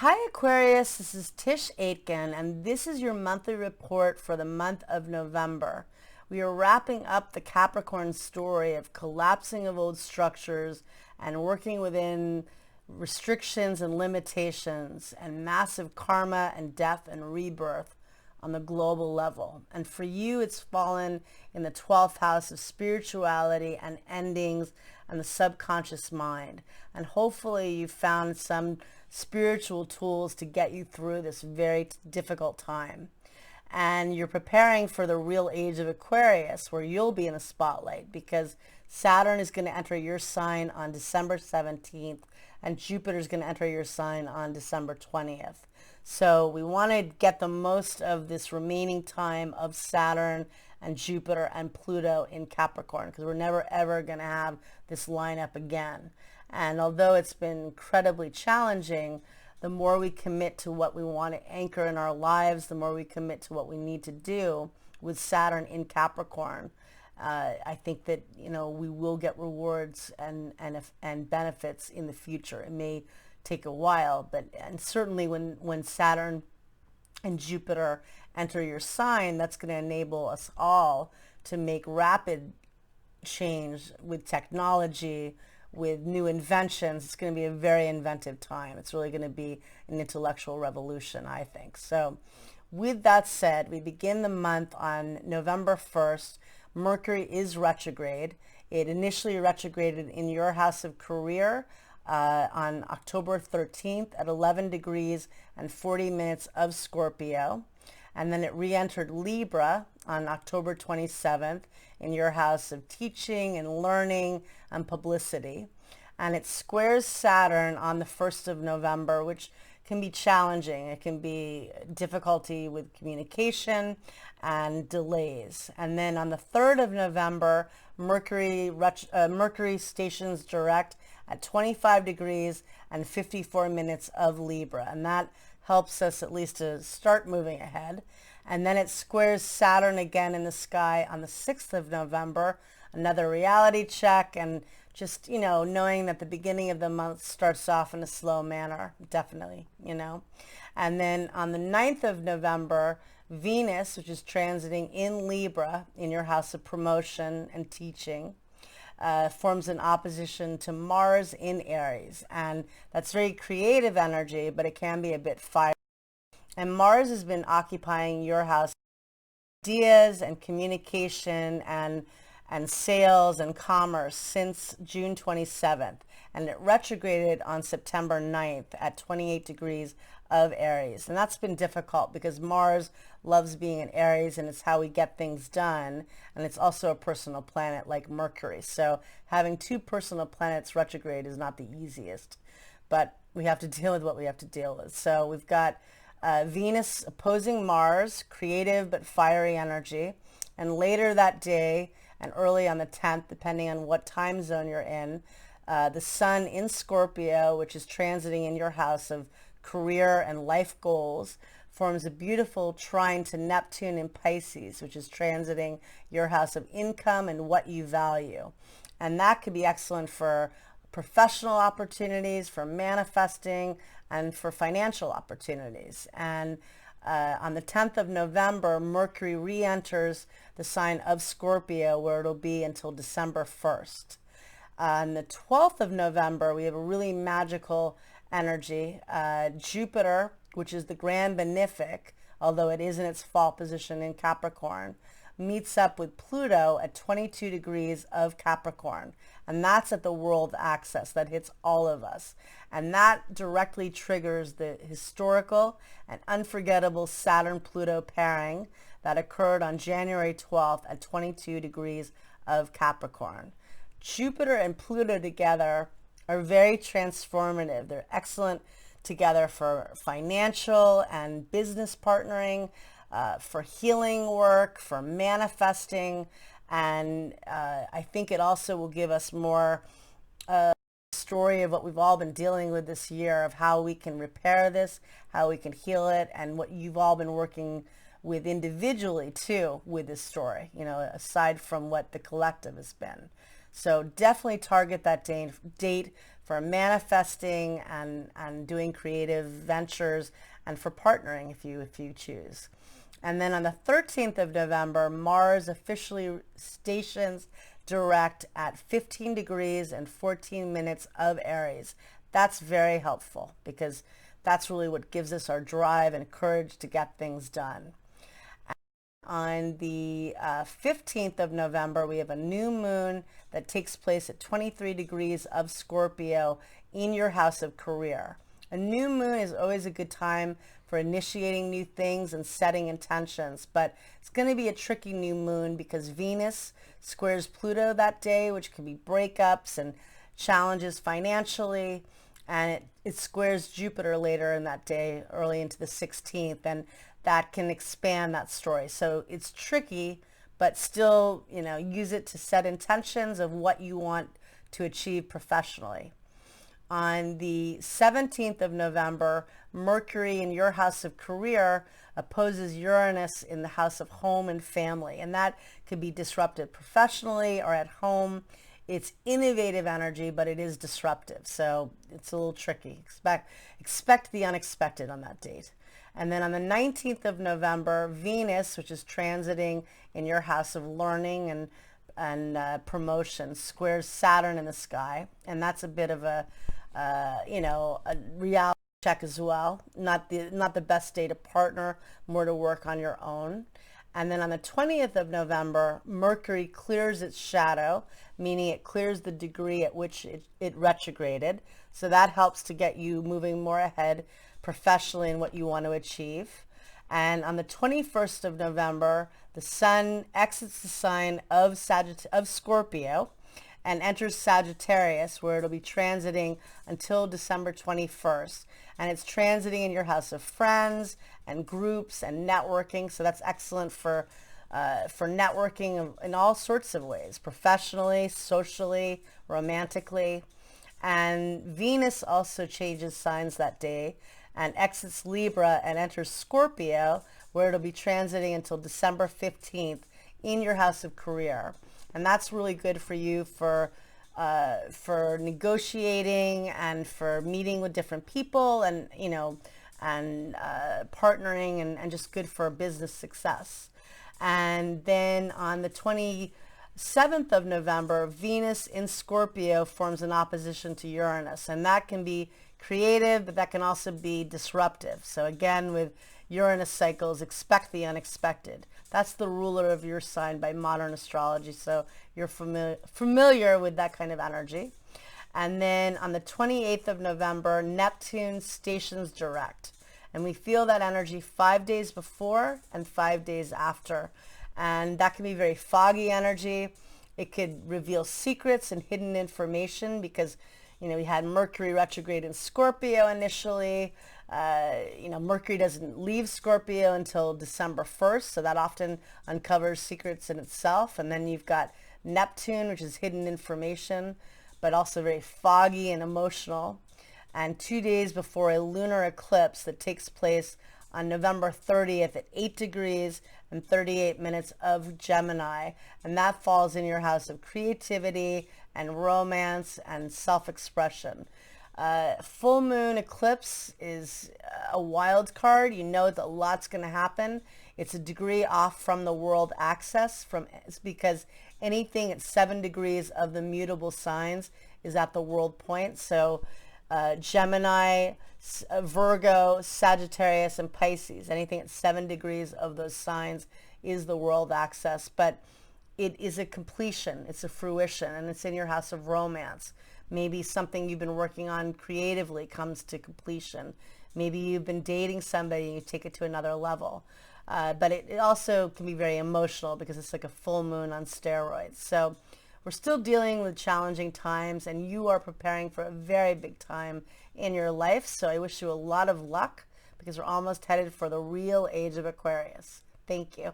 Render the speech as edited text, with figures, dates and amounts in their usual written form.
Hi Aquarius, this is Tisch Aitken, and this is your monthly report for the month of November. We are wrapping up the Capricorn story of collapsing of old structures and working within restrictions and limitations and massive karma and death and rebirth on the global level. And for you, it's fallen in the 12th house of spirituality and endings and the subconscious mind. And hopefully you found some spiritual tools to get you through this very difficult time. And you're preparing for the real age of Aquarius, where you'll be in the spotlight, because Saturn is going to enter your sign on December 17th and Jupiter is going to enter your sign on December 20th. So we want to get the most of this remaining time of Saturn and Jupiter and Pluto in Capricorn, because we're never ever going to have this lineup again. And although it's been incredibly challenging, the more we commit to what we want to anchor in our lives, the more we commit to what we need to do with Saturn in Capricorn, I think that, we will get rewards and benefits in the future. It may take a while, and certainly when Saturn and Jupiter enter your sign, that's going to enable us all to make rapid change with technology, with new inventions. It's going to be a very inventive time. It's really going to be an intellectual revolution, I think. So with that said, we begin the month on November 1st. Mercury is retrograde. It initially retrograded in your house of career on October 13th at 11 degrees and 40 minutes of Scorpio. And then it re-entered Libra on October 27th in your house of teaching and learning and publicity. And it squares Saturn on the 1st of November, which can be challenging. It can be difficulty with communication and delays. And then on the 3rd of November, Mercury stations direct at 25 degrees and 54 minutes of Libra. And that helps us at least to start moving ahead. And then it squares Saturn again in the sky on the 6th of November, another reality check, and just, knowing that the beginning of the month starts off in a slow manner, definitely. And then on the 9th of November, Venus, which is transiting in Libra in your house of promotion and teaching, forms an opposition to Mars in Aries. And that's very creative energy, but it can be a bit fiery. And Mars has been occupying your house, ideas and communication and sales and commerce since June 27th. And it retrograded on September 9th at 28 degrees of Aries. And that's been difficult because Mars loves being in Aries, and it's how we get things done. And it's also a personal planet like Mercury. So having two personal planets retrograde is not the easiest, but we have to deal with what we have to deal with. So we've got Venus opposing Mars, creative but fiery energy. And later that day, and early on the 10th, depending on what time zone you're in, the Sun in Scorpio, which is transiting in your house of career and life goals, forms a beautiful trine to Neptune in Pisces, which is transiting your house of income and what you value. And that could be excellent for professional opportunities, for manifesting, and for financial opportunities. And on the 10th of November, Mercury re-enters the sign of Scorpio, where it'll be until December 1st. On the 12th of November, we have a really magical energy. Jupiter, which is the grand benefic, although it is in its fall position in Capricorn, meets up with Pluto at 22 degrees of Capricorn. And that's at the world axis. That hits all of us. And that directly triggers the historical and unforgettable Saturn-Pluto pairing that occurred on January 12th at 22 degrees of Capricorn. Jupiter and Pluto together are very transformative. They're excellent together for financial and business partnering, for healing work, for manifesting, and I think it also will give us more story of what we've all been dealing with this year, of how we can repair this, how we can heal it, and what you've all been working with individually too with this story, aside from what the collective has been. So definitely target that date for manifesting and doing creative ventures, and for partnering if you choose. And then on the 13th of November, Mars officially stations direct at 15 degrees and 14 minutes of Aries. That's very helpful because that's really what gives us our drive and courage to get things done. On the 15th of November, we have a new moon that takes place at 23 degrees of Scorpio in your house of career. A new moon is always a good time for initiating new things and setting intentions, but it's going to be a tricky new moon because Venus squares Pluto that day, which can be breakups and challenges financially, and it squares Jupiter later in that day, early into the 16th, and that can expand that story. So it's tricky, but still, use it to set intentions of what you want to achieve professionally. On the 17th of November, Mercury in your house of career opposes Uranus in the house of home and family, and that could be disruptive professionally or at home. It's innovative energy, but it is disruptive, so it's a little tricky. Expect the unexpected on that date. And then on the 19th of November, Venus, which is transiting in your house of learning and promotion, squares Saturn in the sky, and that's a bit of a reality check as well. Not the best day to partner, more to work on your own. And then on the 20th of November, Mercury clears its shadow, meaning it clears the degree at which it retrograded. So that helps to get you moving more ahead professionally in what you want to achieve. And on the 21st of November, the Sun exits the sign of Scorpio and enters Sagittarius, where it'll be transiting until December 21st. And it's transiting in your house of friends and groups and networking. So that's excellent for networking in all sorts of ways, professionally, socially, romantically. And Venus also changes signs that day and exits Libra and enters Scorpio, where it'll be transiting until December 15th in your house of career. And that's really good for you for negotiating and for meeting with different people and, partnering and just good for business success. And then on the 27th of November, Venus in Scorpio forms an opposition to Uranus, and that can be creative, but that can also be disruptive. So again, with Uranus cycles, expect the unexpected. That's the ruler of your sign by modern astrology, so you're familiar with that kind of energy. And then on the 28th of November, Neptune stations direct. And we feel that energy 5 days before and 5 days after. And that can be very foggy energy. It could reveal secrets and hidden information because, we had Mercury retrograde in Scorpio initially. Mercury doesn't leave Scorpio until December 1st, so that often uncovers secrets in itself. And then you've got Neptune, which is hidden information, but also very foggy and emotional. And 2 days before a lunar eclipse that takes place on November 30th at 8 degrees and 38 minutes of Gemini. And that falls in your house of creativity and romance and self-expression. Full moon eclipse is a wild card. You know that a lot's going to happen. It's a degree off from the world axis. It's because anything at 7 degrees of the mutable signs is at the world point. So Gemini, Virgo, Sagittarius, and Pisces, anything at 7 degrees of those signs is the world axis. But it is a completion, it's a fruition, and it's in your house of romance. Maybe something you've been working on creatively comes to completion. Maybe you've been dating somebody and you take it to another level. But it also can be very emotional because it's like a full moon on steroids. So we're still dealing with challenging times, and you are preparing for a very big time in your life. So I wish you a lot of luck because we're almost headed for the real age of Aquarius. Thank you.